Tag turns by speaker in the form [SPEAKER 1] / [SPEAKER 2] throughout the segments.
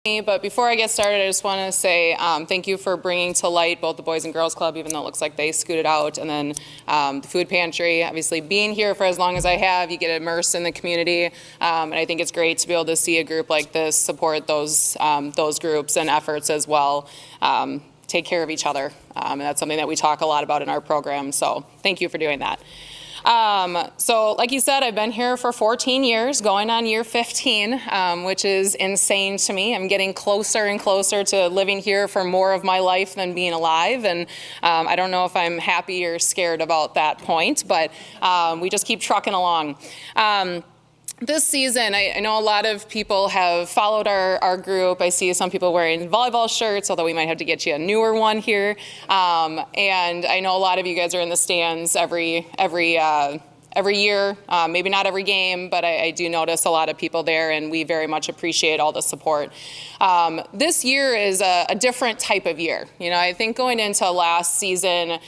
[SPEAKER 1] But before I get started, I just want to say thank you for bringing to light both the Boys and Girls Club, even though it looks like they scooted out, and then the food pantry. Obviously, being here for as long as I have, you get immersed in the community, and I think it's great to be able to see a group like this support those groups and efforts as well. Take care of each other, and that's something that we talk a lot about in our program. So thank you for doing that. So like you said, I've been here for 14 years, going on year 15, which is insane to me. I'm getting closer and closer to living here for more of my life than being alive, and I don't know if I'm happy or scared about that point, but we just keep trucking along. This season, I know a lot of people have followed our group. I see some people wearing volleyball shirts, although we might have to get you a newer one here. And I know a lot of you guys are in the stands every year, maybe not every game, but I do notice a lot of people there, and we very much appreciate all the support. This year is a different type of year. You know, I think going into last season,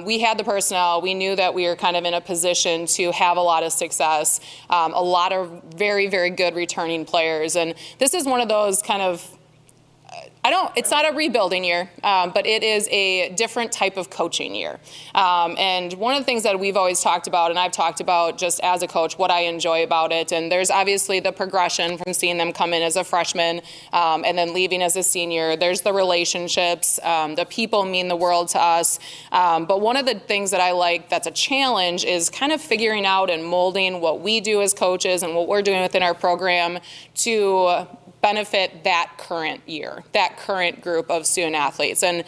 [SPEAKER 1] we had the personnel. We knew that we were kind of in a position to have a lot of success, a lot of very, very good returning players. And this is one of those kind of, it's not a rebuilding year, but it is a different type of coaching year. And one of the things that we've always talked about, and I've talked about just as a coach, what I enjoy about it, and there's obviously the progression from seeing them come in as a freshman and then leaving as a senior. There's the relationships. The people mean the world to us. But one of the things that I like that's a challenge is kind of figuring out and molding what we do as coaches and what we're doing within our program to benefit that current year, that current group of student athletes. And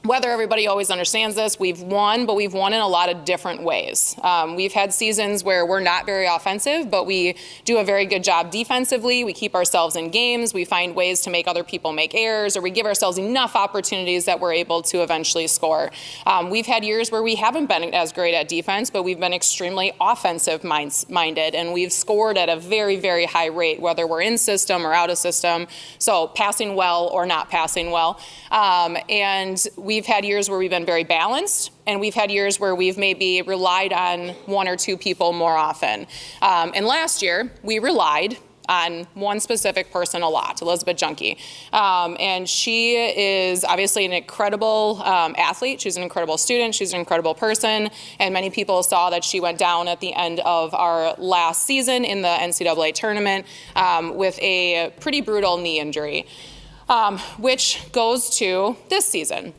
[SPEAKER 1] whether everybody always understands this, we've won, but we've won in a lot of different ways. We've had seasons where we're not very offensive, but we do a very good job defensively. We keep ourselves in games. We find ways to make other people make errors, or we give ourselves enough opportunities that we're able to eventually score. We've had years where we haven't been as great at defense, but we've been extremely offensive minded, and we've scored at a very, very high rate, whether we're in system or out of system, so passing well or not passing well. And we've had years where we've been very balanced, and we've had years where we've maybe relied on one or two people more often. And last year, we relied on one specific person a lot, Elizabeth Junkie. And she is obviously an incredible athlete. She's an incredible student. She's an incredible person. And many people saw that she went down at the end of our last season in the NCAA tournament with a pretty brutal knee injury, which goes to this season.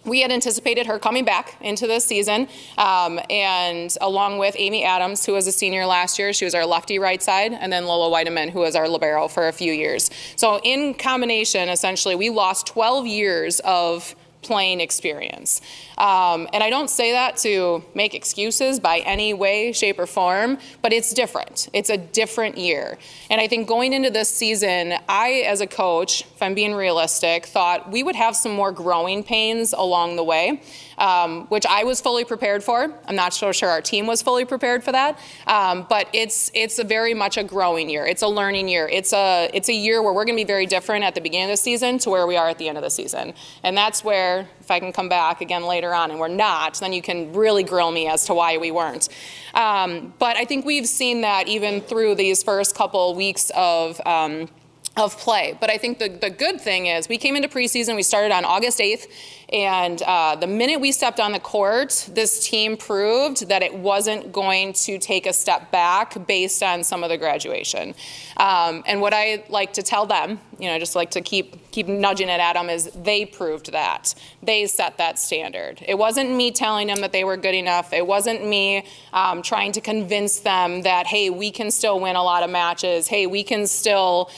[SPEAKER 1] We had anticipated her coming back into this season, and along with Amy Adams, who was a senior last year. She was our lefty right side, and then Lola Weideman, who was our libero for a few years. So in combination, essentially, we lost 12 years of playing experience. And I don't say that to make excuses by any way, shape, or form, but it's different. It's a different year. And I think going into this season, I, as a coach, if I'm being realistic, thought we would have some more growing pains along the way, which I was fully prepared for. I'm not so sure our team was fully prepared for that. But it's a very much a growing year. It's a learning year. It's a year where we're going to be very different at the beginning of the season to where we are at the end of the season. And that's where, if I can come back again later on and we're not, then you can really grill me as to why we weren't. But I think we've seen that even through these first couple weeks of play. But I think the good thing is we came into preseason, we started on August 8th, and the minute we stepped on the court, this team proved that it wasn't going to take a step back based on some of the graduation. And what I like to tell them, you know, just like to keep nudging it at them, is they proved that. They set that standard. It wasn't me telling them that they were good enough. It wasn't me trying to convince them that, hey, we can still win a lot of matches. Hey, we can still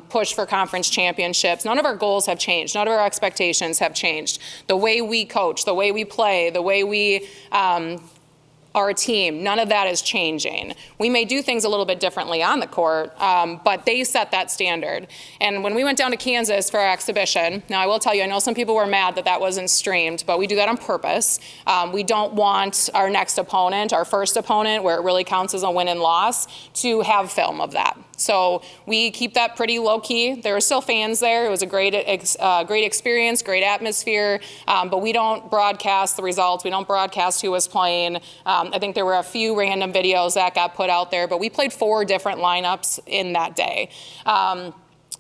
[SPEAKER 1] push for conference championships. None of our goals have changed. None of our expectations have changed. The way we coach, the way we play, the way we are a team, none of that is changing. We may do things a little bit differently on the court, but they set that standard. And when we went down to Kansas for our exhibition, now I will tell you, I know some people were mad that that wasn't streamed, but we do that on purpose. We don't want our next opponent, our first opponent, where it really counts as a win and loss, to have film of that. So we keep that pretty low key. There were still fans there. It was a great experience, great atmosphere, but we don't broadcast the results. We don't broadcast who was playing. I think there were a few random videos that got put out there, but we played 4 different lineups in that day.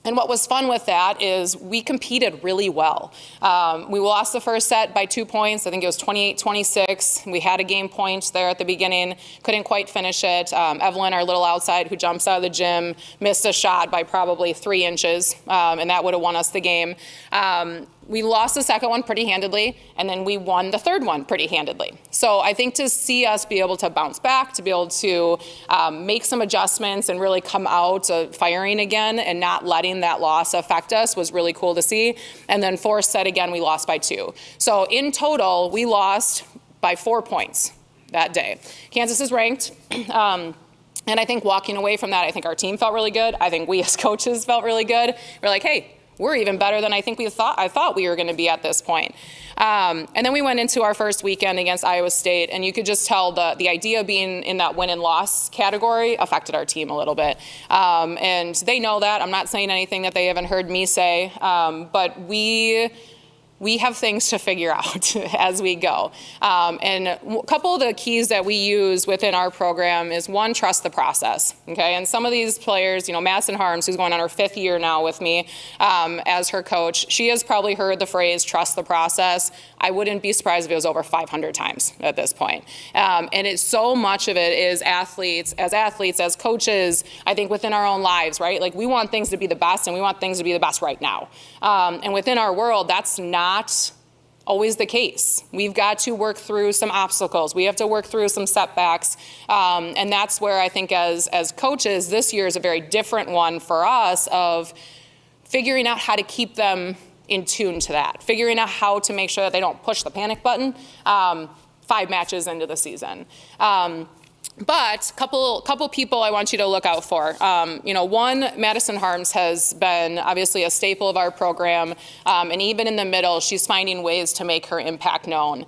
[SPEAKER 1] And what was fun with that is we competed really well. We lost the first set by 2 points. I think it was 28-26. We had a game point there at the beginning, couldn't quite finish it. Evelyn, our little outside who jumps out of the gym, missed a shot by probably 3 inches, and that would have won us the game. We lost the second one pretty handedly, and then we won the third one pretty handedly. So I think to see us be able to bounce back, to be able to make some adjustments and really come out firing again and not letting that loss affect us was really cool to see. And then fourth set again, we lost by 2. So in total, we lost by 4 points that day. Kansas is ranked. And I think walking away from that, I think our team felt really good. I think we as coaches felt really good. We're like, hey, we're even better than I think I thought we were going to be at this point. And then we went into our first weekend against Iowa State, and you could just tell the idea of being in that win and loss category affected our team a little bit. And they know that. I'm not saying anything that they haven't heard me say, but we have things to figure out as we go. And a couple of the keys that we use within our program is, one, trust the process, okay? And some of these players, Madison Harms, who's going on her 5th year now with me as her coach, she has probably heard the phrase, trust the process. I wouldn't be surprised if it was over 500 times at this point. And it's so much of it is athletes, as coaches, I think within our own lives, right? Like we want things to be the best and we want things to be the best right now. And within our world, that's not always the case. We've got to work through some obstacles. We have to work through some setbacks. And that's where I think as coaches, this year is a very different one for us of figuring out how to keep them in tune to that, figuring out how to make sure that they don't push the panic button 5 matches into the season. But couple people I want you to look out for. One, Madison Harms has been obviously a staple of our program, and even in the middle, she's finding ways to make her impact known.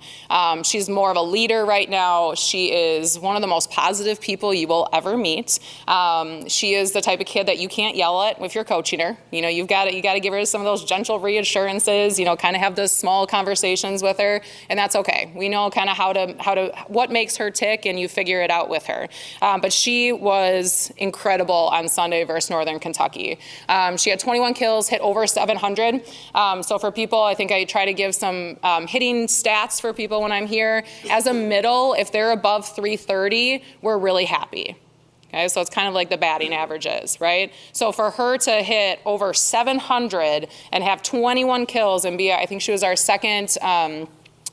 [SPEAKER 1] She's more of a leader right now. She is one of the most positive people you will ever meet. She is the type of kid that you can't yell at if you're coaching her. You got to give her some of those gentle reassurances. Kind of have those small conversations with her, and that's okay. We know kind of how to what makes her tick, and you figure it out with her. But she was incredible on Sunday versus Northern Kentucky. She had 21 kills, hit over 700. So for people, I think I try to give some hitting stats for people when I'm here. As a middle, if they're above 330, we're really happy. Okay, so it's kind of like the batting averages, right? So for her to hit over 700 and have 21 kills and be, I think she was our second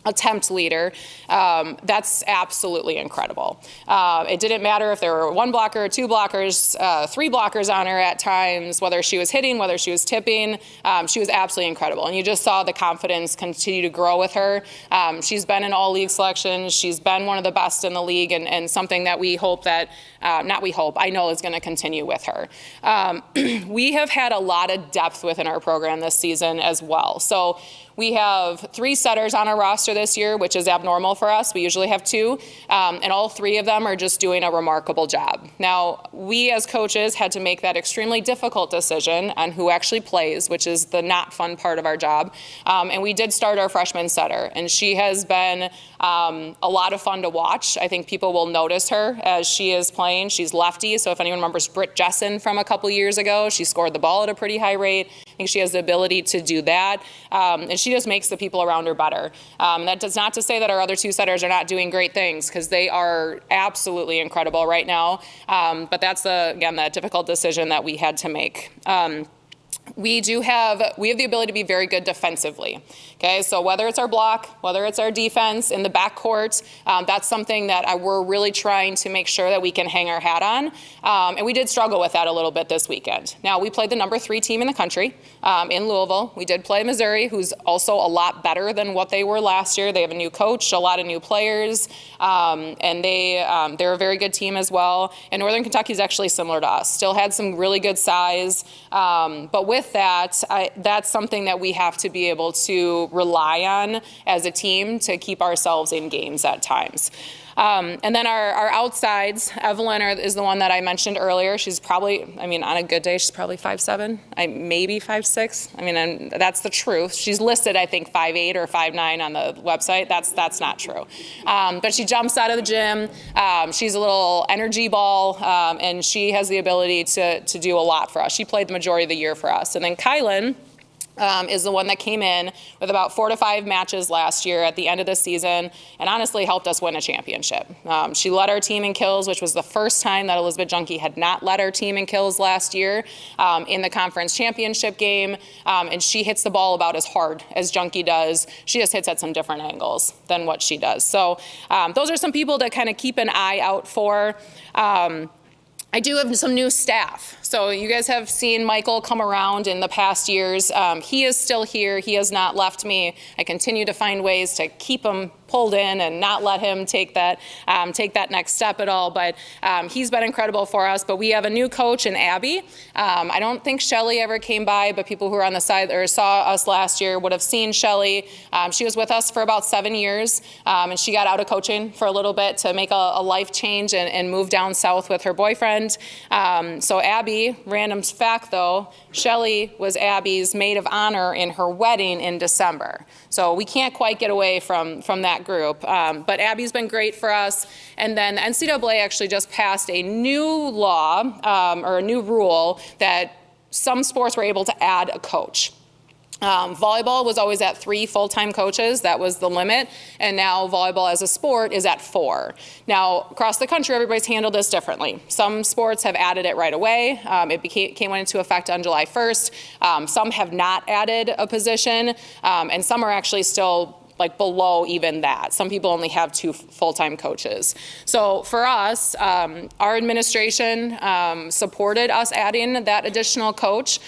[SPEAKER 1] attempt leader, that's absolutely incredible. It didn't matter if there were 1 blocker, 2 blockers, 3 blockers on her at times, whether she was hitting, whether she was tipping, she was absolutely incredible. And you just saw the confidence continue to grow with her. She's been in all league selections. She's been one of the best in the league, and something that we hope that, I know is going to continue with her. We have had a lot of depth within our program this season as well. So we have 3 setters on our roster this year, which is abnormal for us. We usually have 2, and all 3 of them are just doing a remarkable job. Now, we as coaches had to make that extremely difficult decision on who actually plays, which is the not fun part of our job. And we did start our freshman setter, and she has been a lot of fun to watch. I think people will notice her as she is playing. She's lefty, so if anyone remembers Britt Jessen from a couple years ago, she scored the ball at a pretty high rate. I think she has the ability to do that, and she just makes the people around her better. That does not to say that our other 2 setters are not doing great things, because they are absolutely incredible right now. But that's, again, that difficult decision that we had to make. We have the ability to be very good defensively. Okay, so whether it's our block, whether it's our defense in the backcourt, that's something that we're really trying to make sure that we can hang our hat on. And we did struggle with that a little bit this weekend. Now, we played the number 3 team in the country in Louisville. We did play Missouri, who's also a lot better than what they were last year. They have a new coach, a lot of new players, and they're a very good team as well. And Northern Kentucky is actually similar to us. Still had some really good size, but with that, that's something that we have to be able to rely on as a team to keep ourselves in games at times. And then our outsides, Evelyn is the one that I mentioned earlier. She's probably, I mean, on a good day, she's probably 5'7", maybe 5'6". I mean, and that's the truth. She's listed, I think, 5'8" or 5'9" on the website. That's not true. But she jumps out of the gym. She's a little energy ball, and she has the ability to do a lot for us. She played the majority of the year for us. And then Kylan is the one that came in with about 4 to 5 matches last year at the end of the season and honestly helped us win a championship. She led our team in kills, which was the first time that Elizabeth Junkie had not led our team in kills last year in the conference championship game. And she hits the ball about as hard as Junkie does. She just hits at some different angles than what she does. So those are some people to kind of keep an eye out for. I do have some new staff. So you guys have seen Michael come around in the past years. He is still here. He has not left me. I continue to find ways to keep him pulled in and not let him take that next step at all. But he's been incredible for us. But we have a new coach in Abby. I don't think Shelly ever came by, but people who were on the side or saw us last year would have seen Shelly. She was with us for about 7 years, and she got out of coaching for a little bit to make a life change and move down south with her boyfriend. So Abby, random fact though, Shelly was Abby's maid of honor in her wedding in December. So we can't quite get away from that group. But Abby's been great for us. And then the NCAA actually just passed a new law or a new rule that some sports were able to add a coach. Volleyball was always at 3 full-time coaches. That was the limit. And now volleyball as a sport is at 4. Now, across the country, everybody's handled this differently. Some sports have added it right away. It came into effect on July 1st. Some have not added a position, and some are actually still like below even that. Some people only have 2 full-time coaches. So for us, our administration supported us adding that additional coach,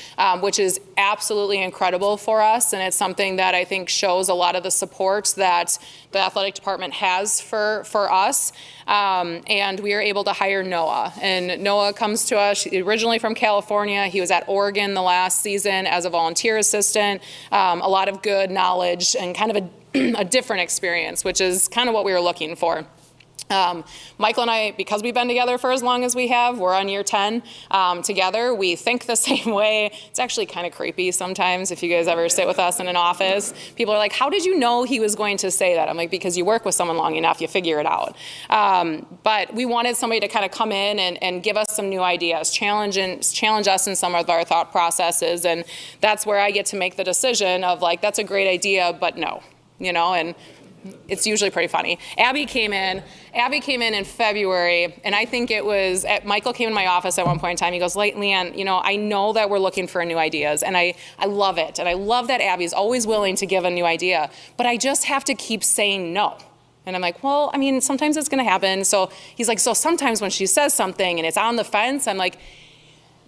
[SPEAKER 1] which is absolutely incredible for us. And it's something that I think shows a lot of the support that the athletic department has for us. And we are able to hire Noah. And Noah comes to us originally from California. He was at Oregon the last season as a volunteer assistant. A lot of good knowledge and kind of a different experience, which is kind of what we were looking for. Michael and I, because we've been together for as long as we have, we're on year 10 together. We think the same way. It's actually kind of creepy sometimes if you guys ever sit with us in an office. People are like, how did you know he was going to say that? I'm like, because you work with someone long enough, you figure it out. But we wanted somebody to kind of come in and give us some new ideas, challenge us in some of our thought processes. And that's where I get to make the decision of like, that's a great idea, but no, and it's usually pretty funny. Abby came in in February, and I think it was, Michael came in my office at one point in time. He goes, Leanne, I know that we're looking for new ideas, and I love it. And I love that Abby's always willing to give a new idea, but I just have to keep saying no. And I'm like, well, I mean, sometimes it's going to happen. So he's like, so sometimes when she says something and it's on the fence, I'm like,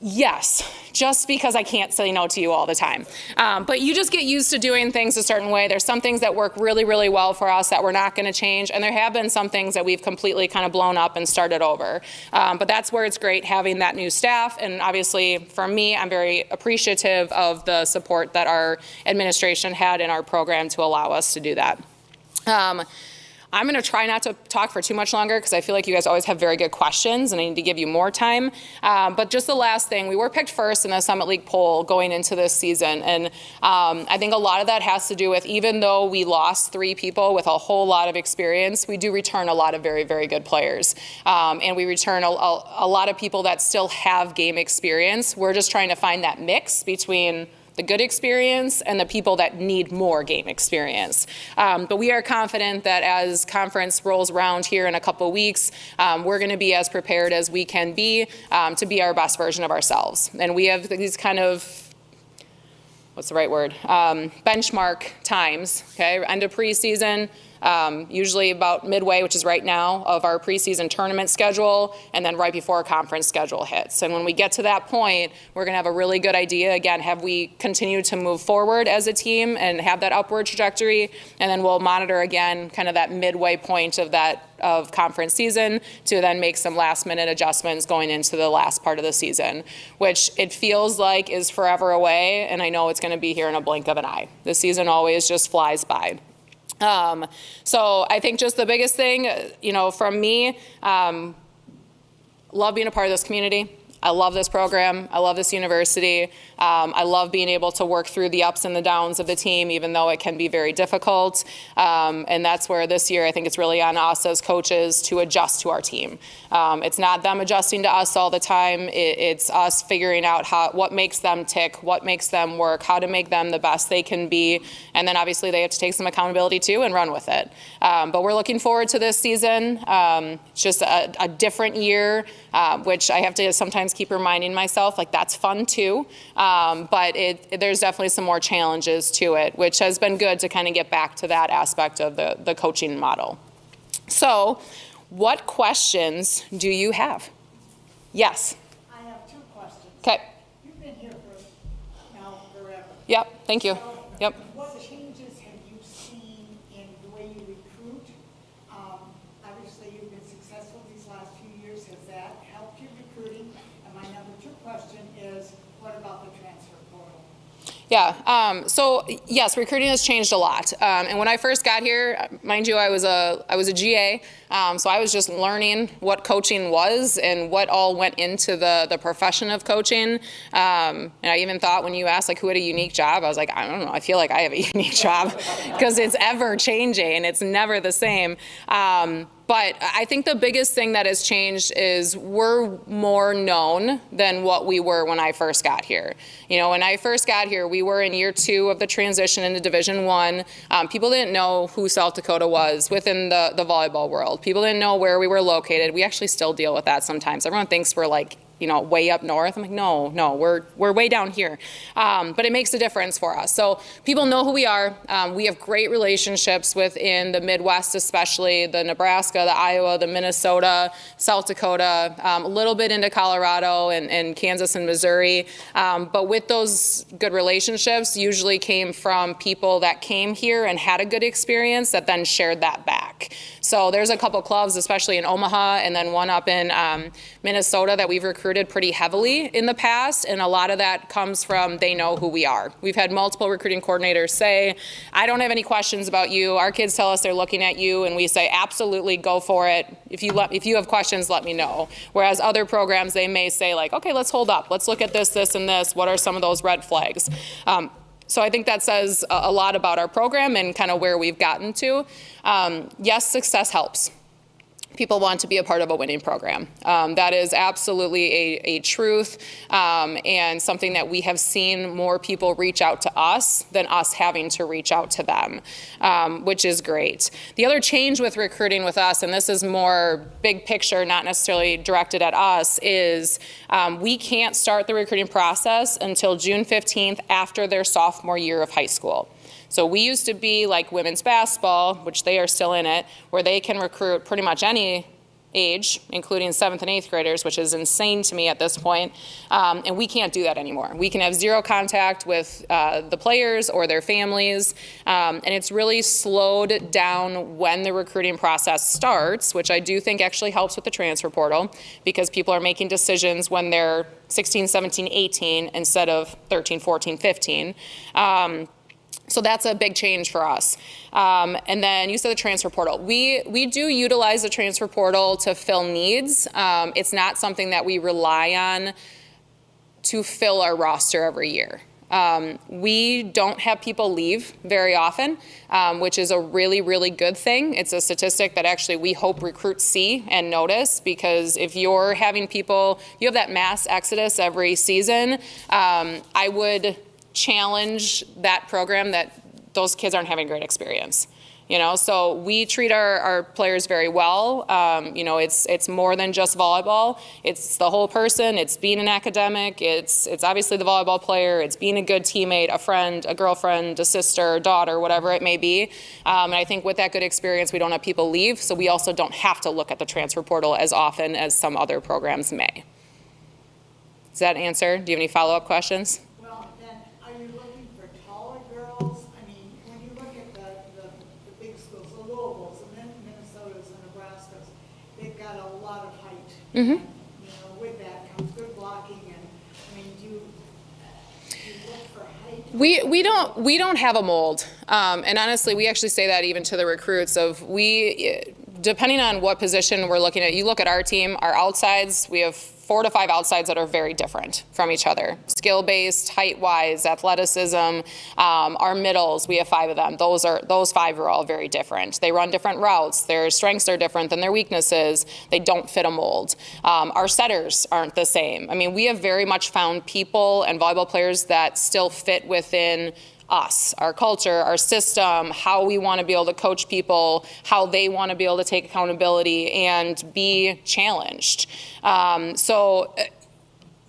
[SPEAKER 1] yes, just because I can't say no to you all the time. But you just get used to doing things a certain way. There's some things that work really, really well for us that we're not going to change. And there have been some things that we've completely kind of blown up and started over. But that's where it's great having that new staff. And obviously, for me, I'm very appreciative of the support that our administration had in our program to allow us to do that. I'm going to try not to talk for too much longer because I feel like you guys always have very good questions and I need to give you more time. But just the last thing, we were picked first in the Summit League poll going into this season. And I think a lot of that has to do with, even though we lost 3 people with a whole lot of experience, we do return a lot of very, very good players. And we return a lot of people that still have game experience. We're just trying to find that mix between the good experience and the people that need more game experience. But we are confident that as conference rolls around here in a couple weeks, we're going to be as prepared as we can be to be our best version of ourselves. And we have these kind of, what's the right word? Benchmark times, okay? End of preseason, usually about midway, which is right now, of our preseason tournament schedule, and then right before our conference schedule hits. And when we get to that point, we're going to have a really good idea. Again, have we continued to move forward as a team and have that upward trajectory? And then we'll monitor again kind of that midway point of conference season to then make some last minute adjustments going into the last part of the season, which it feels like is forever away. And I know it's going to be here in a blink of an eye. The season always just flies by. So I think just the biggest thing, from me, love being a part of this community. I love this program. I love this university. I love being able to work through the ups and the downs of the team, even though it can be very difficult. And that's where this year I think it's really on us as coaches to adjust to our team. It's not them adjusting to us all the time. It's us figuring out what makes them tick, what makes them work, how to make them the best they can be. And then obviously they have to take some accountability too and run with it. But we're looking forward to this season. It's just a different year, which I have to sometimes keep reminding myself, like, that's fun too. But there's definitely some more challenges to it, which has been good to kind of get back to that aspect of the coaching model. So, what questions do you have? Yes?
[SPEAKER 2] I have 2 questions.
[SPEAKER 1] Okay.
[SPEAKER 2] You've been here forever.
[SPEAKER 1] Yep, thank you. Yep.
[SPEAKER 2] What changes have you seen in the way you recruit? Obviously, you've been successful these last few years. Has that helped you recruiting? And my number 2 question is, what about the transfer portal?
[SPEAKER 1] Yeah, so yes, recruiting has changed a lot. And when I first got here, mind you, I was a GA, so I was just learning what coaching was and what all went into the profession of coaching. And I even thought when you asked, like, who had a unique job, I was like, I don't know, I feel like I have a unique job because it's ever changing. It's never the same. But I think the biggest thing that has changed is we're more known than what we were when I first got here. When I first got here, we were in year 2 of the transition into Division I. People didn't know who South Dakota was within the volleyball world. People didn't know where we were located. We actually still deal with that sometimes. Everyone thinks we're like, way up north. I'm like, no, we're way down here. But it makes a difference for us. So people know who we are. We have great relationships within the Midwest, especially the Nebraska, the Iowa, the Minnesota, South Dakota, a little bit into Colorado and Kansas and Missouri. But with those good relationships usually came from people that came here and had a good experience that then shared that back. So there's a couple clubs, especially in Omaha, and then one up in Minnesota that we've recruited pretty heavily in the past, and a lot of that comes from they know who we are. We've had multiple recruiting coordinators say, I don't have any questions about you. Our kids tell us they're looking at you, and we say, absolutely, go for it. If you have questions, let me know. Whereas other programs, they may say, like, okay, let's hold up. Let's look at this, this, and this. What are some of those red flags? So I think that says a lot about our program and kind of where we've gotten to. Yes, success helps. People want to be a part of a winning program. That is absolutely a truth and something that we have seen more people reach out to us than us having to reach out to them, which is great. The other change with recruiting with us, and this is more big picture, not necessarily directed at us, is we can't start the recruiting process until June 15th after their sophomore year of high school. So we used to be like women's basketball, which they are still in it, where they can recruit pretty much any age, including 7th and 8th graders, which is insane to me at this point. And we can't do that anymore. We can have zero contact with the players or their families. And it's really slowed down when the recruiting process starts, which I do think actually helps with the transfer portal because people are making decisions when they're 16, 17, 18 instead of 13, 14, 15. So that's a big change for us. And then you said the transfer portal. We do utilize the transfer portal to fill needs. It's not something that we rely on to fill our roster every year. We don't have people leave very often, which is a really, really good thing. It's a statistic that actually we hope recruits see and notice because if you're having people, you have that mass exodus every season, I would challenge that program that those kids aren't having a great experience. So we treat our players very well. It's more than just volleyball. It's the whole person. It's being an academic. It's obviously the volleyball player. It's being a good teammate, a friend, a girlfriend, a sister, daughter, whatever it may be. And I think with that good experience, we don't have people leave. So we also don't have to look at the transfer portal as often as some other programs may. Does that answer? Do you have any follow-up questions? Mm-hmm.
[SPEAKER 2] With that comes good blocking, and do you look for height
[SPEAKER 1] We don't have a mold, and honestly, we actually say that even to the recruits of depending on what position we're looking at. You look at our team, our outsides, we have 4 to 5 outsides that are very different from each other. Skill-based, height-wise, athleticism. Our middles, we have 5 of them. Those 5 are all very different. They run different routes. Their strengths are different than their weaknesses. They don't fit a mold. Our setters aren't the same. I mean, we have very much found people and volleyball players that still fit within us, our culture, our system, how we want to be able to coach people, how they want to be able to take accountability and be challenged. So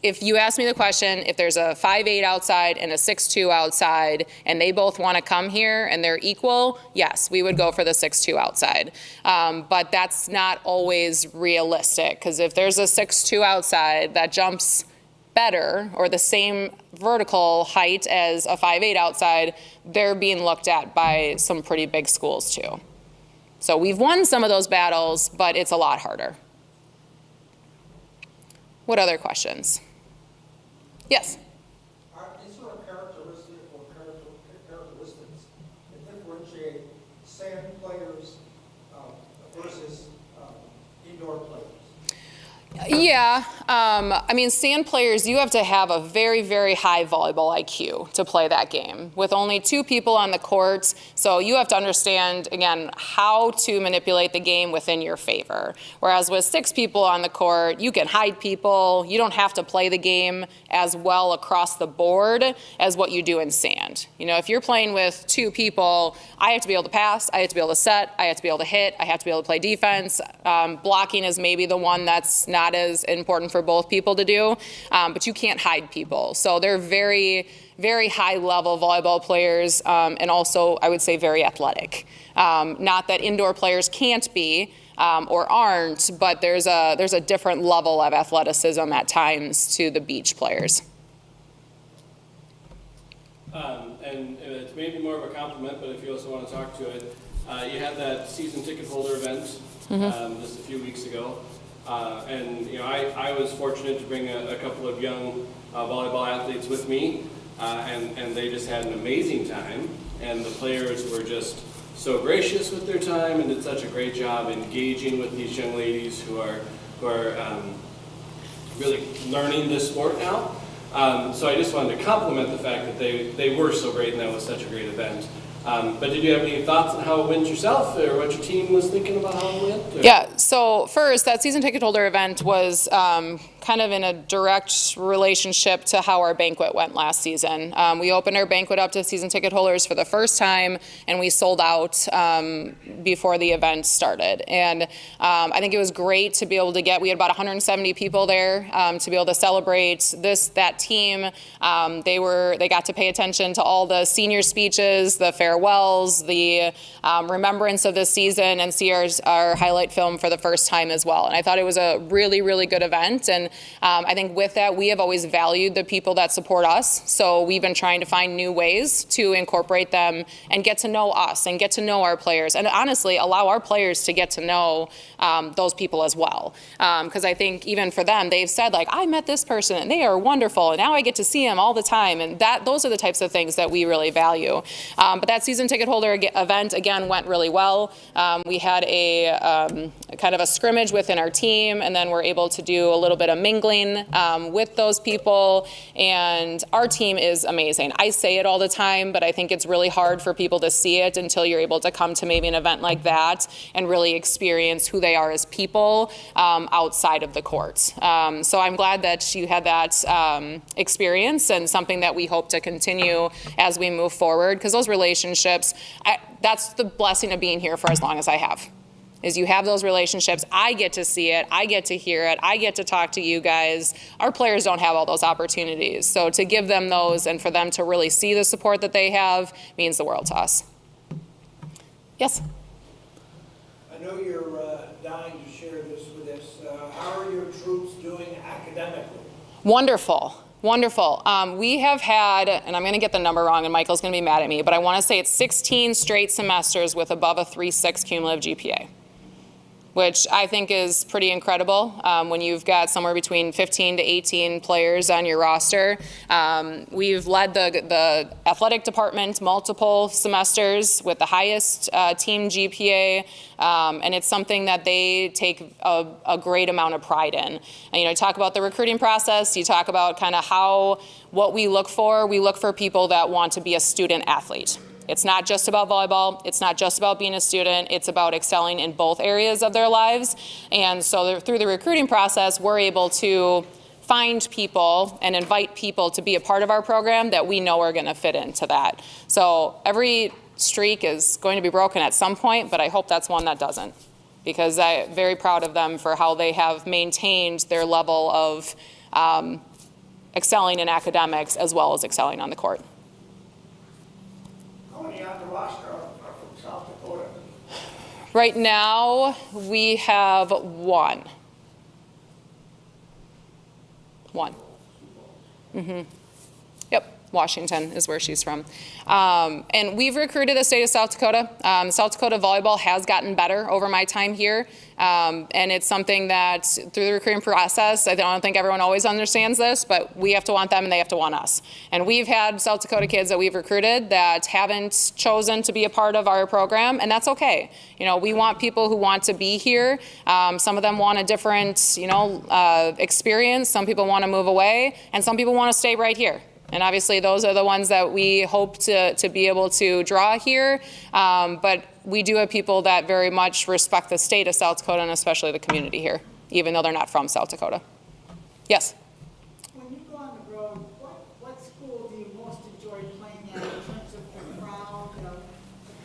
[SPEAKER 1] if you ask me the question, if there's a 5'8" outside and a 6'2" outside and they both want to come here and they're equal, yes, we would go for the 6'2" outside. But that's not always realistic, because if there's a 6'2" outside that jumps better or the same vertical height as a 5'8" outside, they're being looked at by some pretty big schools too. So we've won some of those battles, but it's a lot harder. What other questions? Yes?
[SPEAKER 3] Is there a characteristic or characteristics that differentiate sand players versus indoor players?
[SPEAKER 1] Yeah, I mean, sand players, you have to have a very, very high volleyball IQ to play that game with only 2 people on the court. So you have to understand, again, how to manipulate the game within your favor. Whereas with 6 people on the court, you can hide people. You don't have to play the game as well across the board as what you do in sand. You know, if you're playing with 2 people, I have to be able to pass, I have to be able to set, I have to be able to hit, I have to be able to play defense. Blocking is maybe the one that's not as important for both people to do, but you can't hide people. So they're very, very high level volleyball players, and also I would say very athletic. Not that indoor players can't be or aren't, but there's a different level of athleticism at times to the beach players.
[SPEAKER 4] And it's maybe more of a compliment, but if you also want to talk to it, you had that season ticket holder event just a few weeks ago. And you know, I was fortunate to bring a couple of young volleyball athletes with me, and they just had an amazing time. And the players were just so gracious with their time and did such a great job engaging with these young ladies who are really learning this sport now. So I just wanted to compliment the fact that they were so great and that was such a great event. But did you have any thoughts on how it went yourself, or what your team was thinking about how it went? Or?
[SPEAKER 1] Yeah, so first, that season ticket holder event was kind of in a direct relationship to how our banquet went last season. We opened our banquet up to season ticket holders for the first time, and we sold out before the event started. And I think it was great to be able to we had about 170 people there to be able to celebrate that team. They got to pay attention to all the senior speeches, the farewells, the remembrance of this season, and see our highlight film for the first time as well. And I thought it was a really, really good event. And I think with that, we have always valued the people that support us. So we've been trying to find new ways to incorporate them and get to know us and get to know our players. And honestly, allow our players to get to know those people as well. Because I think even for them, they've said, like, I met this person and they are wonderful. And now I get to see them all the time. And those are the types of things that we really value. But that season ticket holder event, again, went really well. We had a kind of a scrimmage within our team, and then we're able to do a little bit of mingling with those people, and our team is amazing. I say it all the time, but I think it's really hard for people to see it until you're able to come to maybe an event like that and really experience who they are as people outside of the court. So I'm glad that you had that experience, and something that we hope to continue as we move forward, because those relationships, that's the blessing of being here for as long as I have. Is you have those relationships. I get to see it. I get to hear it. I get to talk to you guys. Our players don't have all those opportunities. So to give them those and for them to really see the support that they have means the world to us. Yes?
[SPEAKER 5] I know you're dying to share this with us. How are your troops doing academically?
[SPEAKER 1] Wonderful. Wonderful. We have had, and I'm going to get the number wrong and Michael's going to be mad at me, but I want to say it's 16 straight semesters with above a 3.6 cumulative GPA. which I think is pretty incredible when you've got somewhere between 15 to 18 players on your roster. We've led the athletic department multiple semesters with the highest team GPA, and it's something that they take a great amount of pride in. And, you talk about the recruiting process, you talk about kind of what we look for. We look for people that want to be a student athlete. It's not just about volleyball. It's not just about being a student. It's about excelling in both areas of their lives. And so through the recruiting process, we're able to find people and invite people to be a part of our program that we know are going to fit into that. So every streak is going to be broken at some point, but I hope that's one that doesn't, because I'm very proud of them for how they have maintained their level of excelling in academics as well as excelling on the court.
[SPEAKER 5] How many on the roster are from South Dakota?
[SPEAKER 1] Right now, we have one. Yep, Washington is where she's from. And we've recruited the state of South Dakota. South Dakota volleyball has gotten better over my time here. And it's something that through the recruiting process, I don't think everyone always understands this, but we have to want them and they have to want us. And we've had South Dakota kids that we've recruited that haven't chosen to be a part of our program, and that's okay. We want people who want to be here. Some of them want a different, experience. Some people want to move away, and some people want to stay right here. And obviously those are the ones that we hope to be able to draw here. But we do have people that very much respect the state of South Dakota and especially the community here, even though they're not from South Dakota. Yes?
[SPEAKER 2] When you go on the road, what school do you most enjoy playing at in terms of the crowd, the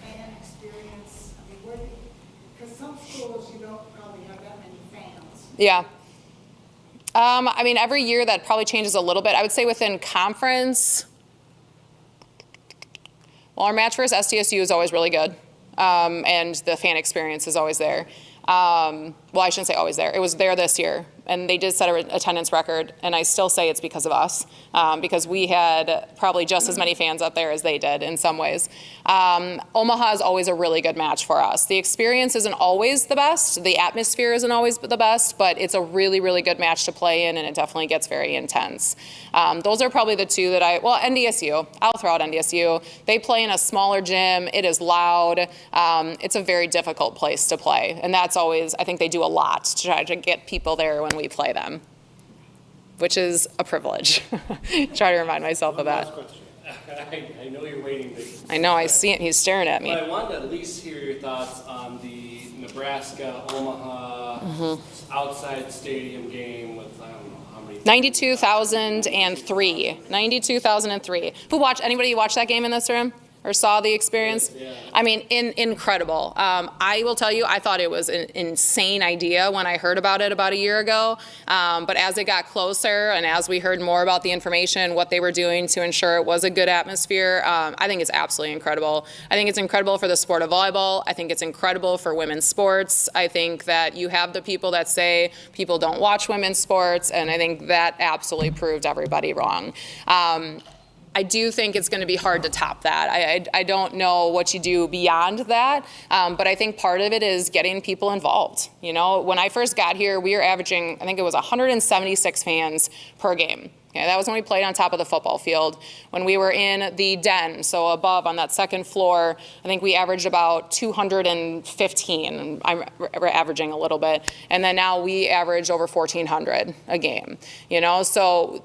[SPEAKER 2] fan experience? I mean, because some schools you don't probably have that many fans.
[SPEAKER 1] Yeah. Every year that probably changes a little bit. I would say within conference, well, our match versus SDSU is always really good, and the fan experience is always there. Well, I shouldn't say always there. It was there this year, and they did set an attendance record, and I still say it's because of us, because we had probably just as many fans up there as they did in some ways. Omaha is always a really good match for us. The experience isn't always the best. The atmosphere isn't always the best, but it's a really, really good match to play in, and it definitely gets very intense. Those are probably the two that NDSU. I'll throw out NDSU. They play in a smaller gym. It is loud. It's a very difficult place to play, and that's always, I think they do a lot to try to get people there when we play them, which is a privilege. Try to remind myself of that.
[SPEAKER 4] Last question. I know you're waiting.
[SPEAKER 1] I know, I see it. He's staring at me.
[SPEAKER 4] But I wanted to at least hear your thoughts on the Nebraska-Omaha outside stadium game with, I don't know how many.
[SPEAKER 1] 92,003. 92,003. Anybody watch that game in this room? Or saw the experience?
[SPEAKER 4] Yeah.
[SPEAKER 1] Incredible. I will tell you, I thought it was an insane idea when I heard about it about a year ago. But as it got closer and as we heard more about the information, what they were doing to ensure it was a good atmosphere, I think it's absolutely incredible. I think it's incredible for the sport of volleyball. I think it's incredible for women's sports. I think that you have the people that say people don't watch women's sports, and I think that absolutely proved everybody wrong. I do think it's going to be hard to top that. I don't know what you do beyond that, but I think part of it is getting people involved. When I first got here, we were averaging, I think it was 176 fans per game. Okay, that was when we played on top of the football field. When we were in the den, so above on that second floor, I think we averaged about 215. We're averaging a little bit. And then now we average over 1,400 a game. So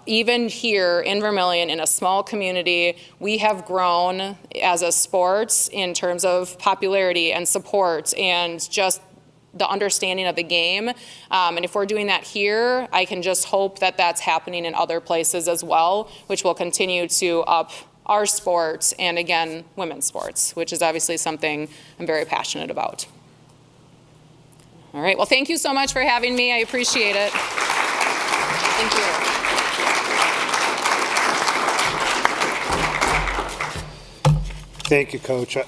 [SPEAKER 1] even here in Vermillion, in a small community, we have grown as a sport in terms of popularity and support and just the understanding of the game. And if we're doing that here, I can just hope that that's happening in other places as well, which will continue to up our sports and, again, women's sports, which is obviously something I'm very passionate about. All right. Well, thank you so much for having me. I appreciate it. Thank you.
[SPEAKER 6] Thank you, Coach.